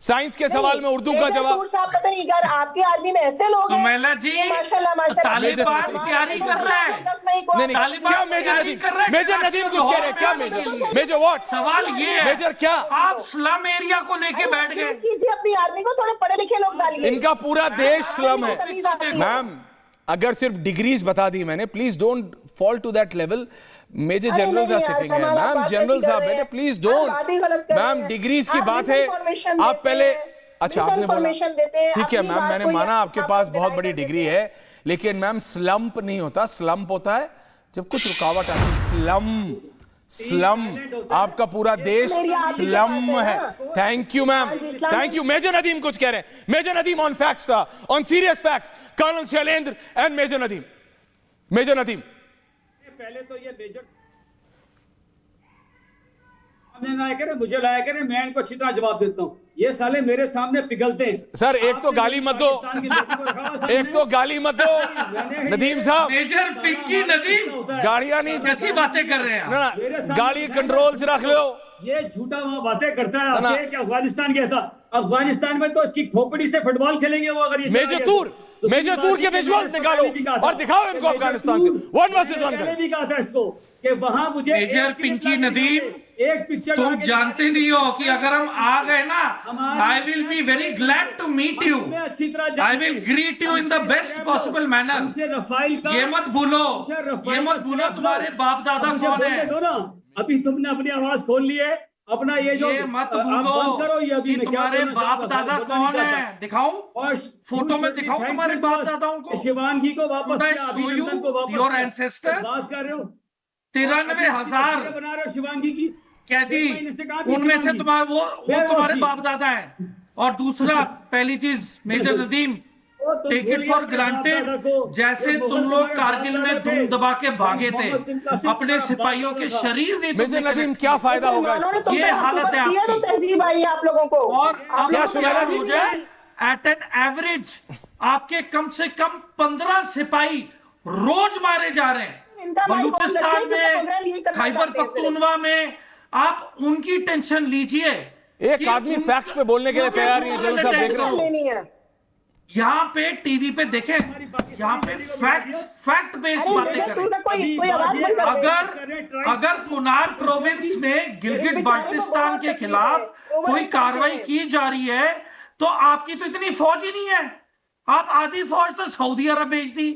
Science के सवाल में उर्दू का जवाब। पता नहीं यार, आपकी आर्मी में ऐसे लोग हैं। सुमेला जी, तालिबान तैयारी कर रहा है। नहीं, क्या मेजर नदीम, मेजर नदीम कुछ कह रहे हैं क्या? Major what? सवाल ये है, मेजर क्या? आप स्लम एरिया को लेके बैठ गए। कीजिए अपनी आर्मी को, थोड़े पढ़े लिखे लोग डालिए। इनका पूरा देश स्लम है। मैम अगर सिर्फ डिग्रीज बता दी मैंने, please don't fall to that level. Major generals are sitting है मैम, जनरल्स आर बेटे, प्लीज डोंट। मैम डिग्रीज की बात है, आप पहले, अच्छा आपने बोला ठीक है मैम, मैंने माना आपके पास बहुत बड़ी डिग्री है, लेकिन मैम स्लम्प नहीं होता, स्लम्प होता है जब कुछ रुकावट आती है। स्लम, स्लम, आपका पूरा देश स्लम है। Thank you ma'am, thank you. Major Nadeem कुछ कह रहे हैं, major Nadeem on facts, on serious facts, colonel Shailendra and major Nadeem. Major Nadeem, पहले तो ये मेजर सामने ना आया करे, मुझे लाया करे, मैं इनको अच्छी तरह जवाब देता हूँ। ये साले मेरे सामने पिघलते हैं। सर एक तो गाली मत दो, एक तो गाली मत दो नदीम साहब। मेजर पिंकी नदीम गाड़ियां नहीं, कैसी बातें कर रहे हैं ना ना, गाड़ी कंट्रोल से रख लो। ये झूठा वहां बातें करता है कि अफगानिस्तान गया था। अफगानिस्तान में तो इसकी खोपड़ी से फुटबॉल खेलेंगे वो, अगर ये मेजर तूर, मेजर तूर के विजुअल्स निकालो और दिखाओ इनको अफगानिस्तान से 1 वर्सेस 1 मैंने भी कहा था इसको कि वहां मुझे मेजर पिंकी नदीम, एक पिक्चर तुम जानते नहीं हो कि अगर हम आ गए ना, I will be very glad to meet you, अच्छी तरह I will greet you in the best possible manner. रफाइल का ये मत भूलो, ये मत भूलो तुम्हारे बाप दादा कौन है। दो ना, अभी तुमने अपनी आवाज खोल ली है, अपना ये जो मत आप भूलो बंद करो ये अभी मैं क्या तुम्हारे बोलना बाप चाहता दादा हूं, कौन है, दिखाऊं और फोटो में दिखाऊं तुम्हारे बाप दादाओं को। शिवांगी को वापस किया, अभिनंदन को वापस योर किया। एंसेस्टर्स बात कर रहे हो 93,000 बना रहे हो शिवांगी की कैदी, मैंने से कहा थी उनमें से शिवांगी। तुम्हारे वो तुम्हारे बाप दादा है। और दूसरा, पहली चीज major Nadeem, take it for granted, जैसे तुम लोग कारगिल में दुम दबा के भागे थे, अपने सिपाहियों के शरीर नहीं। मेजर नदीम क्या फायदा होगा इससे? ये हालत है आपकी। तहजीब आई आप लोगों को। और क्या सुमेला जी? मुझे एट एन एवरेज आपके कम से कम 15 सिपाही रोज मारे जा रहे हैं। बलूचिस्तान में, खैबर पख्तूनवा में, आप उनकी टेंशन लीजिए। एक आदमी फैक्ट्स पे बोलने के लिए तैयार नहीं है। जनरल साहब देख रहे हो, यहाँ पे टीवी पे देखें, यहाँ पे फैक्ट बेस्ड बातें करें। अगर कुनार प्रोविंस में गिलगित बाल्टिस्तान के खिलाफ कोई कार्रवाई की जा रही है, तो आपकी तो इतनी फौज ही नहीं है। आप आधी फौज तो सऊदी अरब भेज दी,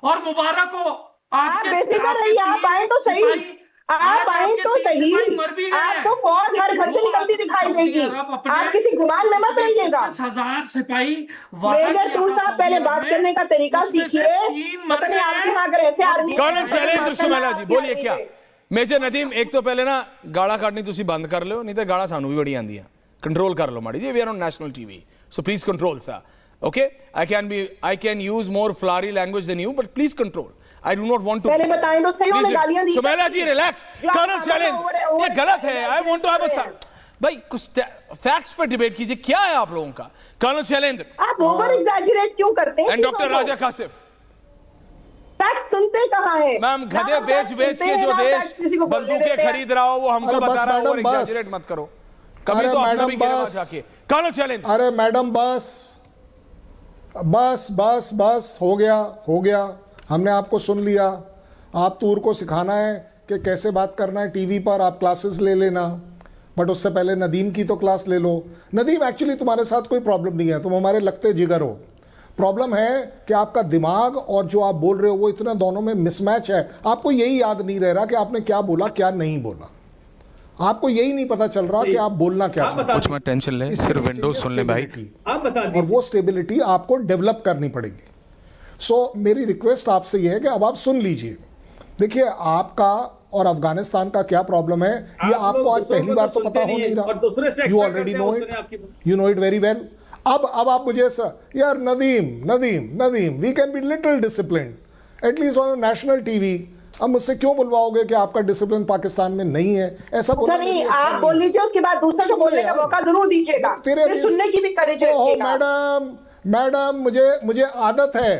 और मुबारक हो आपके, आप आए तो सही, आप आए तो सही, आपको फौज हर घर से निकलती दिखाई देगी। आप किसी गुमान में मत रहिएगा। 50,000 सिपाही। मेजर तूर साहब पहले बात करने का तरीका सीखिए। अपने आर्मी में अगर ऐसे आर्मी, कर्नल शैलेंद्र सुमेला जी बोलिए क्या? मेजर नदीम एक तो पहले ना गाड़ा काटनी तुसी बंद कर लो, नहीं तो गाड़ा सानू भी बड़ी आंदी है। कंट्रोल कर लो माड़ी जी, we are on national TV, so please control सा। Okay, I can use more flowery language than you, but please control. I do not want to. पहले बताएं तो सही, उन्हें गालियां दी। सुमेला जी रिलैक्स। कर्नल शैलेंद्र, ये गलत है। I want to have a भाई कुछ फैक्ट्स पर डिबेट कीजिए। क्या है आप लोगों का? कर्नल शैलेंद्र, आप ओवर एग्जैजरेट क्यों करते हैं? And doctor Raja Kashif, fact सुनते कहाँ हैं? मैम गधे बेच बेच के जो देश बंदूकें खरीद रहा हो वो हमको बता रहा है। ओवर एग्जैजरेट मत करो कभी तो अपना भी गिरवा जाके। कर्नल शैलेंद्र, अरे मैडम बस बस बस हो गया, हमने आपको सुन लिया। आप तूर को सिखाना है कि कैसे बात करना है टीवी पर, आप क्लासेस ले लेना, बट उससे पहले नदीम की तो क्लास ले लो। नदीम एक्चुअली तुम्हारे साथ कोई प्रॉब्लम नहीं है, तुम हमारे लगते जिगर हो। प्रॉब्लम है कि आपका दिमाग और जो आप बोल रहे हो वो इतना दोनों में मिसमैच है। आपको यही याद नहीं रह रहा कि आपने क्या बोला क्या नहीं बोला, आपको यही नहीं पता चल रहा कि आप बोलना क्या चाहते हैं। कुछ मत टेंशन ले, सिर्फ विंडोज सुन ले भाई। आप बता दीजिए, और वो स्टेबिलिटी आपको डेवलप करनी पड़ेगी। सो मेरी रिक्वेस्ट आपसे ये है कि अब आप सुन लीजिए। देखिए आपका और अफगानिस्तान का क्या प्रॉब्लम है ये आपको आज पहली बार तो पता हो नहीं रहा। You already know it, you know it very well. अब आप मुझे यार Nadeem we can be little discipline at least on national TV. अब मुझसे क्यों बुलवाओगे कि आपका डिसिप्लिन पाकिस्तान में नहीं है? ऐसा बोलना नहीं, आप बोल लीजिए, उसके बाद दूसरे को बोलने का मौका जरूर दीजिएगा, फिर सुनने की भी करेज रखिएगा। मैडम मुझे आदत है,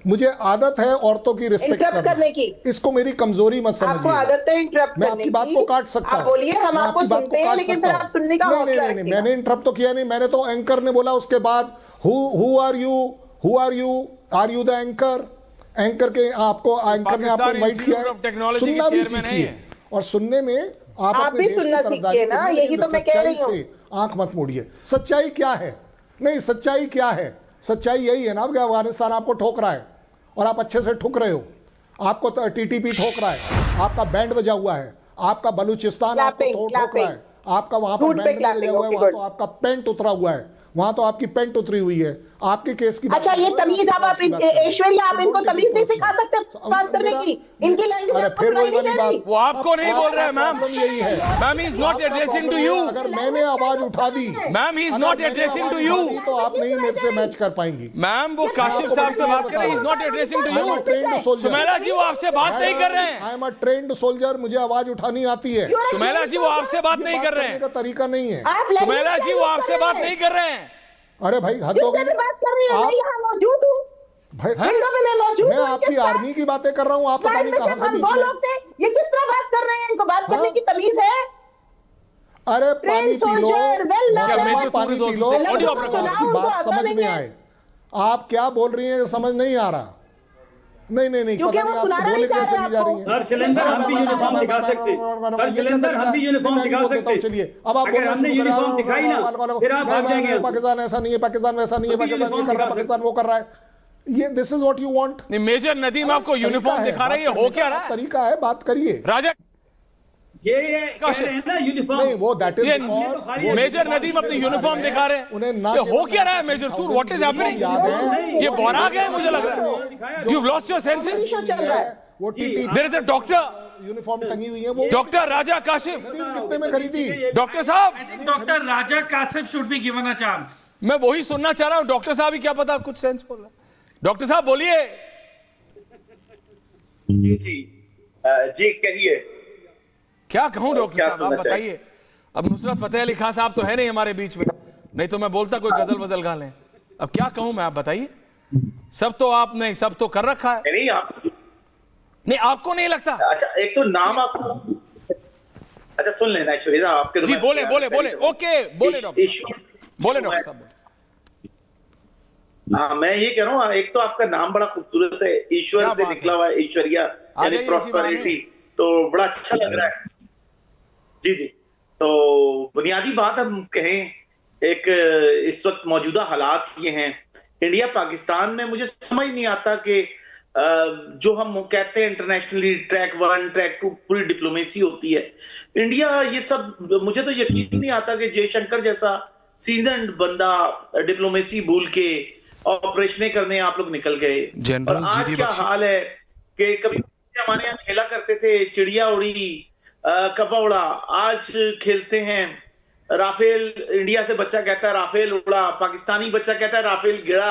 मुझे आदत है औरतों की रिस्पेक्ट इंटरप्ट करने की। इसको मेरी कमजोरी मत समझिए। आपको आदत है इंटरप्ट मैं करने आपकी बात को काट सकता हूं। आप बोलिए, हम आपको सुनते हैं, लेकिन फिर आप सुनने का हौसला नहीं, रखिएगा। मैंने इंटरप्ट तो किया नहीं। मैंने तो एंकर ने बोला उसके बाद who are you the anchor. Anchor के आपको एंकर ने आपको इनवाइट किया है, सुनना भी सीखिए। और सुनने में आप अपने भी देश की सुनना तरफदारी सीखिए ना, करिए, यही लेकिन तो मैं कह रही सच्चाई हूं। से आंख मत मोड़िए। सच्चाई क्या है? नहीं, सच्चाई क्या है? सच्चाई यही है ना कि अफगानिस्तान आपको ठोक रहा है और आप अच्छे से ठुक रहे हो। आपको तो टीटीपी ठोक रहा है, आपका बैंड बजा हुआ है, आपका बलूचिस्तान आपको ठोक रहा है, आपका वहां पर बैंड बजा हुआ है, वहां तो आपका पेंट उतरा हुआ है, वहां तो आपकी पेंट उतरी हुई है। आपके केस की अच्छा, ये तमीज आप ऐश्वर्या, आप इनको तमीज नहीं सिखा सकते बात करने की? इनकी लैंग्वेज अरे आपको फिर सुनाई वही वाली नहीं बात, दे रही? वो आपको नहीं बोल रहे हैं मैम। यही है ma'am, he is not addressing to you. अगर मैंने आवाज उठा दी, ma'am, he is not addressing to you. तो आप नहीं मेरे से मैच कर पाएंगी। मैम, वो काशिफ साहब से बात कर रहे हैं, is not addressing to you. Trained soldier, Sumela ji, वो आपसे बात नहीं कर रहे हैं। I am a trained soldier, मुझे आवाज उठानी आती है। सुमेला जी, वो आपसे बात नहीं कर रहे हैं। का तरीका नहीं है। आप लैंग्वेज सुमेला जी, वो यूज आपसे कर बात रहे हैं। नहीं कर रहे हैं। अरे भाई, हद हो किससे गई। बात कर रही है? मैं यहाँ मौजूद हूँ, भाई विंडो में मैं मौजूद मैं हूँ। आपकी आर्मी की बातें कर रहा हूँ, आप पता नहीं कहां से बीच दो में। लोग थे, ये किस तरह बात कर रहे हैं? इनको बात करने की तमीज है? अरे पानी पी लो, क्या मेजर पानी टूर पी लो, ऑडियो और आपने आपकी बात समझ में आए। आप क्या बोल रही हैं समझ नहीं आ रहा। नहीं, क्योंकि पता वो नहीं आप सुनाना बोले नहीं क्यों चाह रहे चली जा रही हैं। सर, सिलेंडर हम भी यूनिफॉर्म दिखा सकते। सर, सिलेंडर हम भी यूनिफॉर्म दिखा सकते। चलिए, अब आप अगर हमने यूनिफॉर्म दिखाई ना, फिर आप भाग जाएंगे। पाकिस्तान ऐसा नहीं है, पाकिस्तान वैसा नहीं है, पाकिस्तान ये कर रहा है, पाकिस्तान वो कर रहा है। ये this is what you want. नहीं, मेजर नदीम आपको यूनिफॉर्म दिखा रही है, हो क्या रहा है? तरीका है, बात करिए। राजा, ये कह रहे हैं ना यूनिफॉर्म। नहीं, वो दैट इज ये मेजर नदीम अपनी यूनिफॉर्म दिखा रहे हैं। उन्हें ना ये हो क्या रहा है मेजर टूर? What is happening? ये बोरा गए, मुझे लग रहा है। You lost your senses. चल रहा है। वो टीटी there is a doctor, uniform टंगी हुई है, वो डॉक्टर राजा काशिफ। कितने में खरीदी? डॉक्टर साहब, doctor Raja Kashif should be given a chance. मैं वही सुनना चाह रहा हूं। डॉक्टर साहब ही क्या पता कुछ सेंस बोल रहा है। डॉक्टर साहब बोलिए। जी कहिए। क्या कहूं डॉक्टर क्या साहब, आप सुनना चाहिए? बताइए। अब नुसरत फतेह अली खान साहब तो है नहीं हमारे बीच में, नहीं तो मैं बोलता कोई गजल वजल गा लें। अब क्या कहूं मैं, आप बताइए। सब तो आपने सब तो कर रखा है। नहीं आप, नहीं, आपको नहीं लगता? अच्छा एक तो नाम आप, अच्छा सुन लेना ऐश्वर्या साहब आपके तो जी मैं- बोले ओके, बोले डॉक्टर ईश्वर- बोले डॉक्टर साहब। हाँ मैं ये कह रहा हूँ, एक तो आपका नाम बड़ा खूबसूरत है, ईश्वर क्या से बात निकला हुआ है, ऐश्वर्या यानी जाइए इसी प्रॉस्पेरिटी, तो बड़ा अच्छा लग रहा है। जी तो बुनियादी बात हम कहें, एक इस वक्त मौजूदा हालात ये हैं इंडिया पाकिस्तान में, मुझे समझ नहीं आता कि जो हम कहते हैं इंटरनेशनली ट्रैक 1 ट्रैक 2 पूरी डिप्लोमेसी होती है, इंडिया ये सब, मुझे तो यकीन नहीं आता कि जयशंकर जैसा सीजन्ड बंदा डिप्लोमेसी भूल के ऑपरेशनें करने आप लोग निकल गए। और आज क्या हाल है कि कभी हमारे यहाँ खेला करते थे चिड़िया उड़ी कपा उड़ा, आज खेलते हैं राफेल, इंडिया से बच्चा कहता है राफेल उड़ा, पाकिस्तानी बच्चा कहता है राफेल गिरा।